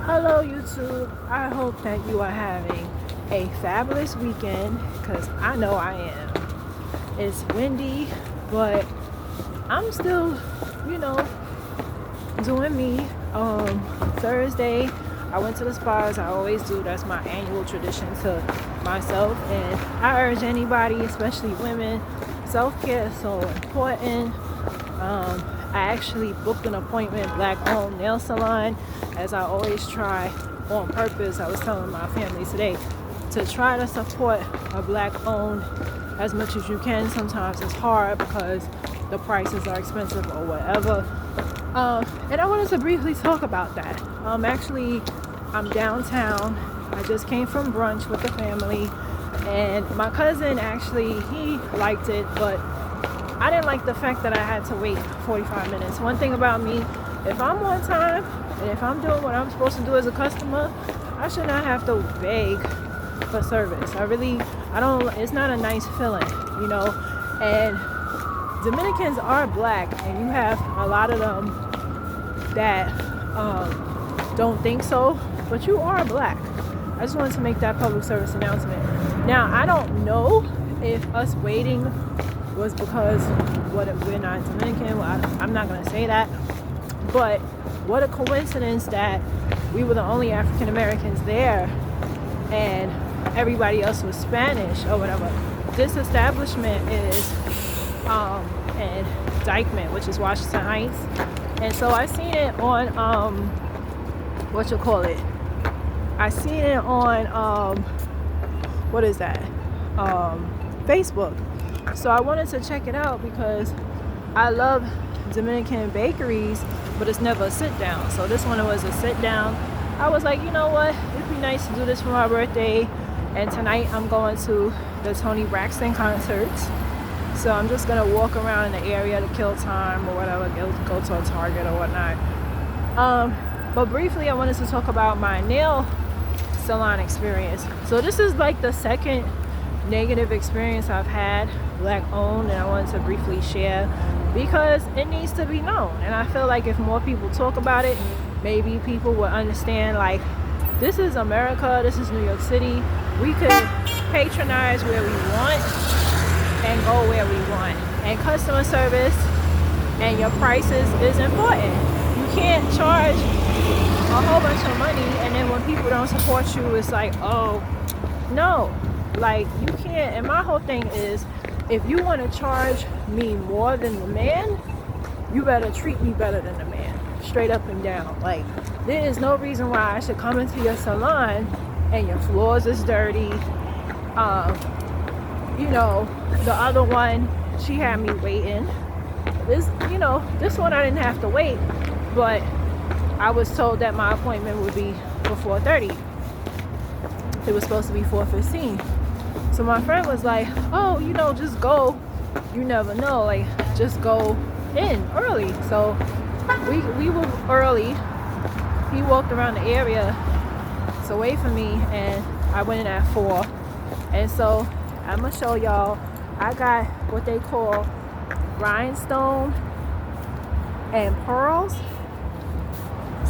Hello, YouTube. I hope that you are having a fabulous weekend because I know I am. It's windy, but I'm still, you know, doing me. Thursday, I went to the spa as I always do. That's my annual tradition to myself. And I urge anybody, especially women, self-care is so important. I actually booked an appointment, black-owned nail salon, as I always try on purpose. I was telling my family today to try to support a black-owned as much as you can. Sometimes it's hard because the prices are expensive or whatever. And I wanted to briefly talk about that. I'm downtown. I just came from brunch with the family, and my cousin actually, he liked it, but I didn't like the fact that I had to wait 45 minutes. One thing about me, if I'm on time and if I'm doing what I'm supposed to do as a customer, I should not have to beg for service. It's not a nice feeling, you know. And Dominicans are black, and you have a lot of them that don't think so, but you are black. I just wanted to make that public service announcement. Now, I don't know if us waiting was because we're not Dominican. Well, I'm not going to say that. But what a coincidence that we were the only African Americans there and everybody else was Spanish or whatever. This establishment is in Dykeman, which is Washington Heights. And so I seen it on I seen it on Facebook. So I wanted to check it out because I love Dominican bakeries, but it's never a sit down. So this one was a sit down. I was like, you know what? It'd be nice to do this for my birthday. And tonight I'm going to the Toni Braxton concerts. So I'm just gonna walk around in the area to kill time or whatever, go to a Target or whatnot. But briefly, I wanted to talk about my nail salon experience. So this is like the second negative experience I've had, black owned, and I wanted to briefly share because it needs to be known. And I feel like if more people talk about it, maybe people will understand, like, this is America, this is New York City. We could patronize where we want and go where we want. And customer service and your prices is important. You can't charge a whole bunch of money and then when people don't support you, it's like, oh, no. Like, you can't. And my whole thing is, if you want to charge me more than the man, you better treat me better than the man, straight up and down. Like, there is no reason why I should come into your salon and your floors is dirty. The other one, she had me waiting. This one I didn't have to wait, but I was told that my appointment would be for 4:30. It was supposed to be 4:15. So my friend was like, oh, just go. You never know. Like, just go in early. So we were early. He walked around the area to wait for me, and I went in at 4. And so I'm going to show y'all. I got what they call rhinestone and pearls.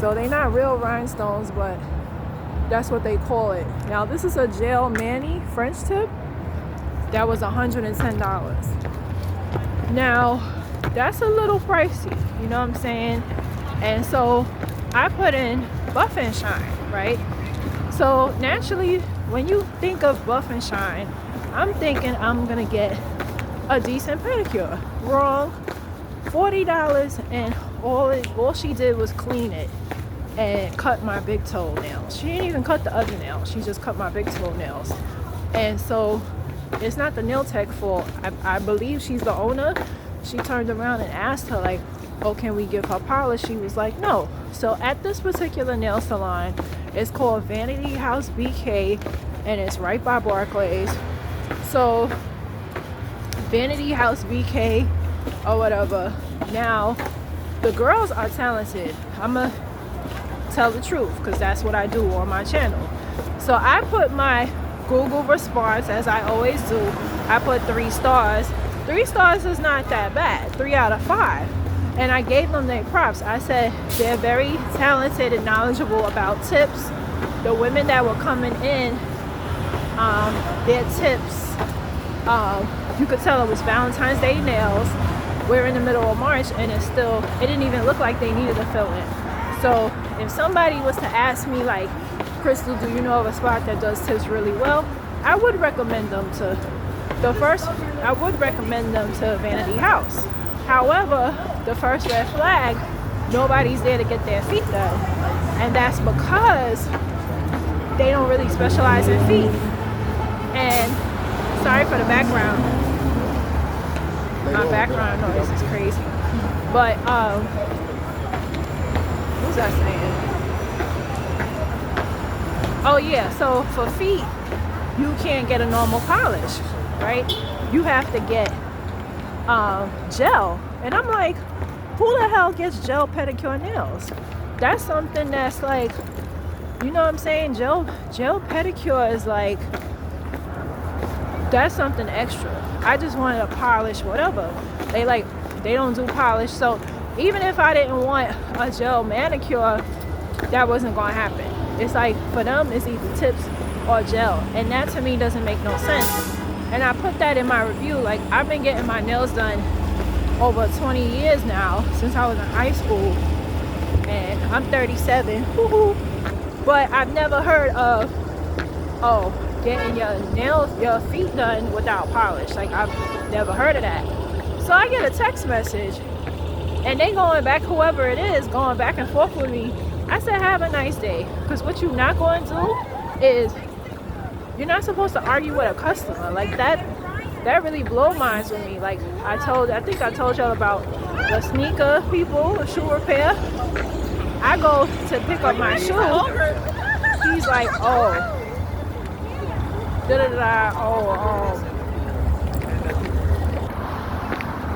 So they're not real rhinestones, but that's what they call it. Now, this is a gel mani French tip. That was $110. Now, that's a little pricey, you know what I'm saying? And so I put in Buff and Shine, right? So naturally, when you think of Buff and Shine, I'm thinking I'm gonna get a decent pedicure. Wrong. $40, and all she did was clean it and cut my big toe nails. She didn't even cut the other nails. She just cut my big toe nails. And so it's not the nail tech fault. I believe she's the owner. She turned around and asked her, like, oh, can we give her polish? She was like, no. So at this particular nail salon, it's called Vanity House BK, and it's right by Barclays. So Vanity House BK or whatever. Now, the girls are talented. I'ma tell the truth because that's what I do on my channel. So I put my Google response, as I always do. I put 3 stars. 3 stars is not that bad. 3 out of 5. And I gave them their props. I said they're very talented and knowledgeable about tips. The women that were coming in, their tips, you could tell it was Valentine's Day nails. We're in the middle of March and it didn't even look like they needed a fill-in. So if somebody was to ask me like, Crystal, do you know of a spot that does tips really well? I would recommend them to Vanity House. However, the first red flag, nobody's there to get their feet done. And that's because they don't really specialize in feet. And sorry for the background. My background noise is crazy. But what was I saying? Oh yeah, so for feet, you can't get a normal polish, right? You have to get gel. And I'm like, who the hell gets gel pedicure nails? That's something that's like, you know what I'm saying? Gel pedicure is like, that's something extra. I just wanted a polish, whatever. They don't do polish. So even if I didn't want a gel manicure, that wasn't gonna happen. It's like, for them, it's either tips or gel. And that to me doesn't make no sense. And I put that in my review. Like, I've been getting my nails done over 20 years now, since I was in high school. And I'm 37. Woo-hoo. But I've never heard of, getting your feet done without polish. Like, I've never heard of that. So I get a text message and they going back, whoever it is, going back and forth with me. I said, have a nice day. Because what you're not going to do is, you're not supposed to argue with a customer. Like, that really blow minds with me. Like, I think I told y'all about the sneaker people, the shoe repair. I go to pick up my shoe. He's like,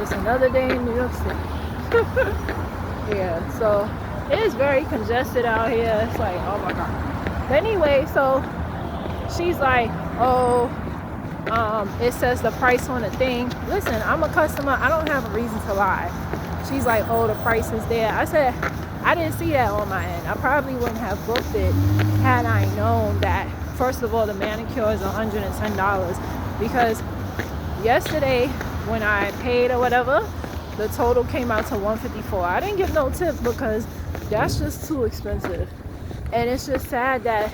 it's another day in New York City. Yeah, so it is very congested out here. It's like, oh my God. But anyway, so she's like, it says the price on the thing. Listen, I'm a customer. I don't have a reason to lie. She's like, the price is there. I said, I didn't see that on my end. I probably wouldn't have booked it had I known that. First of all, the manicure is $110 because yesterday when I paid or whatever, the total came out to $154. I didn't give no tip because that's just too expensive. And it's just sad that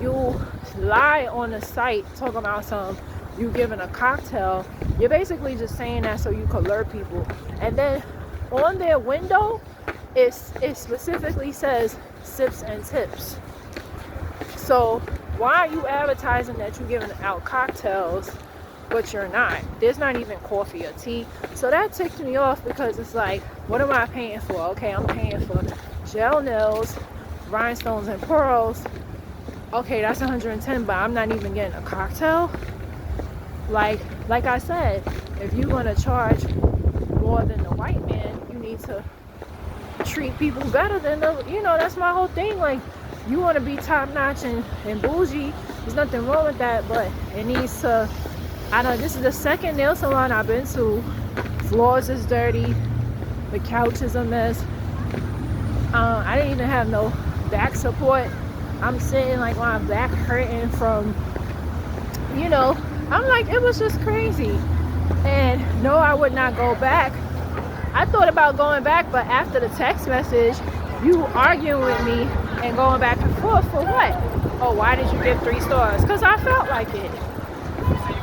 you lie on the site talking about you giving a cocktail. You're basically just saying that so you can lure people. And then on their window, it specifically says sips and tips. So why are you advertising that you're giving out cocktails, but you're not? There's not even coffee or tea. So that ticked me off because it's like, what am I paying for? Okay, I'm paying for gel nails, rhinestones and pearls. Okay, that's $110, but I'm not even getting a cocktail. Like I said, if you're gonna charge more than the white man, you need to treat people better than that's my whole thing. Like, you want to be top notch and bougie, there's nothing wrong with that, but it needs to, I know this is the second nail salon I've been to. Floors is dirty, the couch is a mess. I didn't even have no back support. I'm sitting like my back hurting from, I'm like, it was just crazy. And no, I would not go back. I thought about going back, but after the text message, you arguing with me and going back and forth for what? Oh, why did you give 3 stars? Because I felt like it.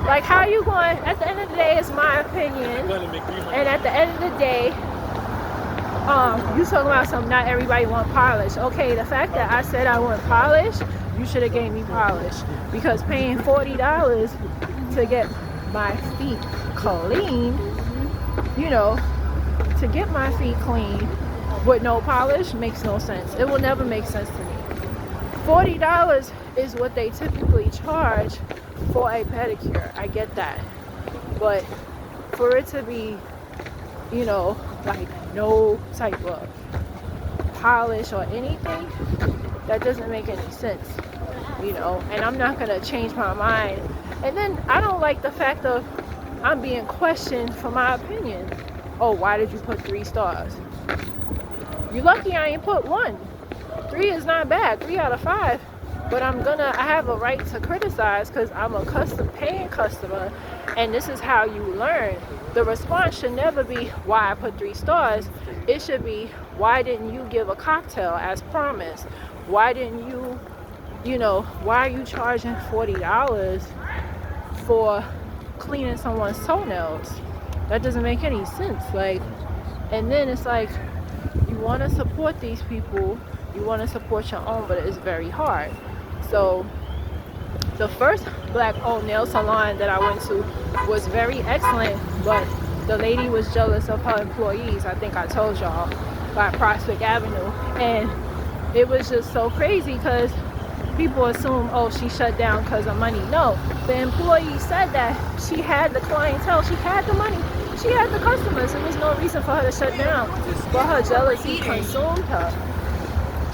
Like, how you going? At the end of the day, it's my opinion. And at the end of the day, you talking about something, not everybody want polish. Okay, the fact that I said I want polish, you should have gave me polish. Because paying $40 to get my feet clean, to get my feet clean with no polish makes no sense. It will never make sense to me. $40 is what they typically charge for a pedicure. I get that. But for it to be, like no type of polish or anything, that doesn't make any sense. And I'm not going to change my mind. And then I don't like the fact of I'm being questioned for my opinion. oh, why did you put 3 stars? You're lucky I ain't put 1. 3 is not bad, 3 out of 5. But I have a right to criticize because I'm a paying customer, and this is how you learn. The response should never be why I put 3 stars. It should be, why didn't you give a cocktail as promised? Why didn't you, why are you charging $40 for cleaning someone's toenails? That doesn't make any sense. Like, and then it's like, you want to support these people, you want to support your own, but it's very hard. So the first black-owned nail salon that I went to was very excellent, but the lady was jealous of her employees. I think I told y'all, by Prospect Avenue. And it was just so crazy because people assume, oh, she shut down because of money. No, the employee said that she had the clientele, she had the money, she had the customers. There was no reason for her to shut down, but her jealousy consumed her.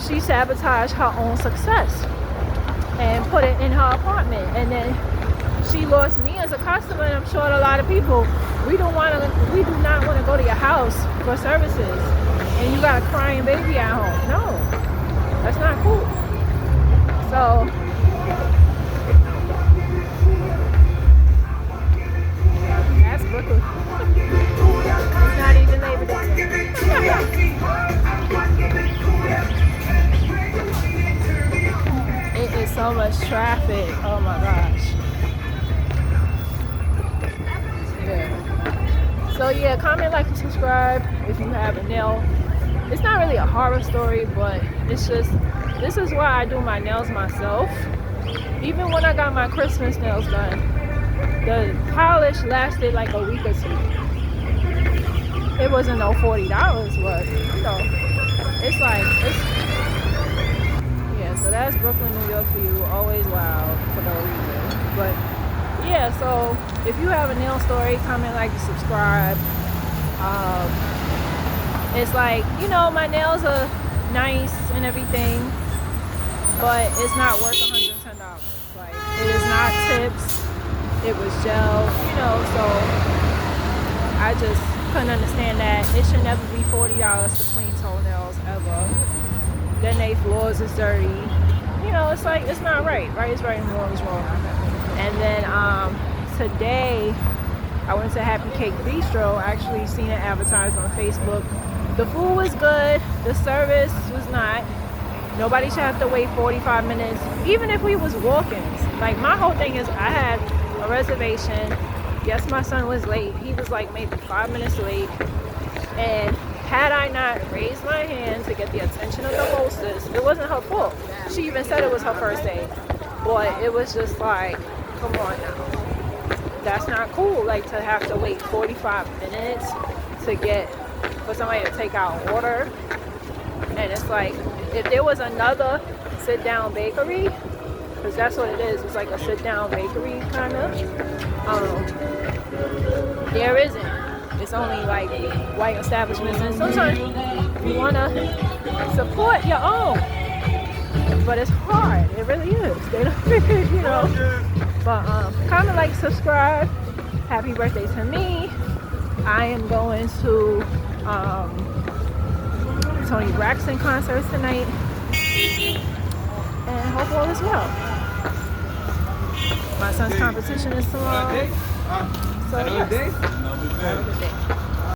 She sabotaged her own success and put it in her apartment, and then she lost me as a customer. And I'm sure a lot of people, we do not want to go to your house for services and you got a crying baby at home. No, that's not cool. So that's Brooklyn. It's not even Labor Day. It is so much traffic. Oh my gosh. Yeah. So yeah, comment, like, and subscribe if you have a nail. It's not really a horror story, but it's just, this is why I do my nails myself. Even when I got my Christmas nails done, the polish lasted like a week or 2. It wasn't no $40, but it's like, yeah, so that's Brooklyn, New York for you. Always wild for no reason. But yeah, so if you have a nail story, comment, like, and subscribe. It's like, my nails are nice and everything, but it's not worth $110. Like, it is not tips. It was gel, so I just couldn't understand that. It should never be $40 to clean toenails ever. Then they floors is dirty. It's like, it's not right. Right is right and wrong is wrong. And then today I went to Happy Cake Bistro. I actually seen it advertised on Facebook. The food was good. The service was not. Nobody should have to wait 45 minutes, even if we was walk-ins. Like, my whole thing is, I had a reservation. Yes, my son was late. He was like maybe 5 minutes late. And had I not raised my hand to get the attention of the hostess, it wasn't her fault. She even said it was her first day. But it was just like, come on now. That's not cool. Like, to have to wait 45 minutes for somebody to take out an order. And it's like, if there was another sit-down bakery, because that's what it is, it's like a sit-down bakery kind of, there isn't. It's only like white establishments, and sometimes you want to support your own, but it's hard. It really is. They don't, But comment, like, subscribe. Happy birthday to me. I am going to Tony Braxton concert tonight, and hope all is well. My son's competition is tomorrow. So yes. Have a good day.